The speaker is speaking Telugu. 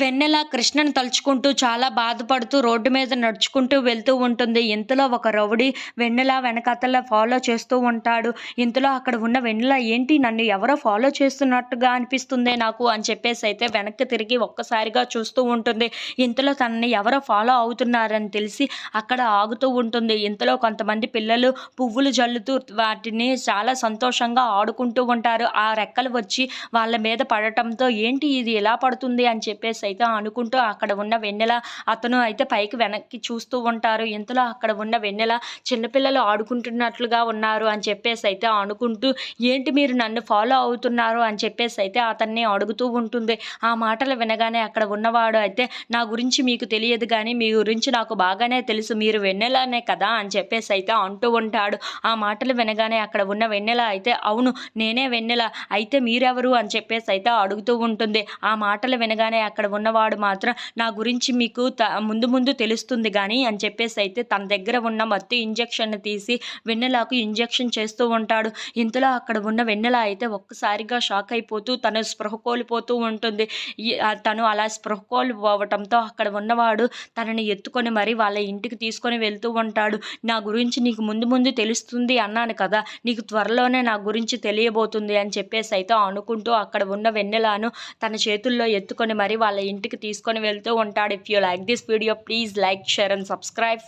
వెన్నెల కృష్ణను తలుచుకుంటూ చాలా బాధపడుతూ రోడ్డు మీద నడుచుకుంటూ వెళ్తూ ఉంటుంది. ఇంతలో ఒక రౌడీ వెన్నెల వెనకాతల ఫాలో చేస్తూ ఉంటాడు. ఇంతలో అక్కడ ఉన్న వెన్నెల ఏంటి నన్ను ఎవరో ఫాలో చేస్తున్నట్టుగా అనిపిస్తుందే నాకు అని చెప్పేసైతే వెనక్కి తిరిగి ఒక్కసారిగా చూస్తూ ఉంటుంది. ఇంతలో తనని ఎవరో ఫాలో అవుతున్నారని తెలిసి అక్కడ ఆగుతూ ఉంటుంది. ఇంతలో కొంతమంది పిల్లలు పువ్వులు జల్లుతూ వాటిని చాలా సంతోషంగా ఆడుకుంటూ ఉంటారు. ఆ రెక్కలు వచ్చి వాళ్ళ మీద పడటంతో ఏంటి ఇది ఎలా పడుతుంది అని చెప్పేసి అయితే అనుకుంటూ అక్కడ ఉన్న వెన్నెల అతను అయితే పైకి వెనక్కి చూస్తూ ఉంటారు. ఇంతలో అక్కడ ఉన్న వెన్నెల చిన్నపిల్లలు ఆడుకుంటున్నట్లుగా ఉన్నారు అని చెప్పేసి అయితే అనుకుంటూ ఏంటి మీరు నన్ను ఫాలో అవుతున్నారు అని చెప్పేసి అయితే అతన్ని అడుగుతూ ఉంటుంది. ఆ మాటలు వినగానే అక్కడ ఉన్నవాడు అయితే నా గురించి మీకు తెలియదు కానీ మీ గురించి నాకు బాగానే తెలుసు, మీరు వెన్నెలనే కదా అని చెప్పేసి అయితే అంటూ ఉంటాడు. ఆ మాటలు వినగానే అక్కడ ఉన్న వెన్నెల అయితే అవును నేనే వెన్నెల, అయితే మీరెవరు అని చెప్పేసి అయితే అడుగుతూ ఉంటుంది. ఆ మాటలు వినగానే అక్కడ ఉన్నవాడు మాత్రం నా గురించి మీకు ముందు ముందు తెలుస్తుంది కానీ అని చెప్పేసి అయితే తన దగ్గర ఉన్న మత్తు ఇంజెక్షన్ తీసి వెన్నెలకు ఇంజెక్షన్ చేస్తూ ఉంటాడు. ఇంతలో అక్కడ ఉన్న వెన్నెల అయితే ఒక్కసారిగా షాక్ అయిపోతూ తను స్పృహ కోల్పోతూ ఉంటుంది. తను అలా స్పృహ కోల్పోవటంతో అక్కడ ఉన్నవాడు తనని ఎత్తుకొని మరి వాళ్ళ ఇంటికి తీసుకొని వెళ్తూ ఉంటాడు. నా గురించి నీకు ముందు ముందు తెలుస్తుంది అన్నాను కదా, నీకు త్వరలోనే నా గురించి తెలియబోతుంది అని చెప్పేసి అయితే అనుకుంటూ అక్కడ ఉన్న వెన్నెలను తన చేతుల్లో ఎత్తుకొని మరి వాళ్ళ ఇంటికి తీసుకొని వెళ్తూ ఉంటాడు. If you like this video please like, share and subscribe.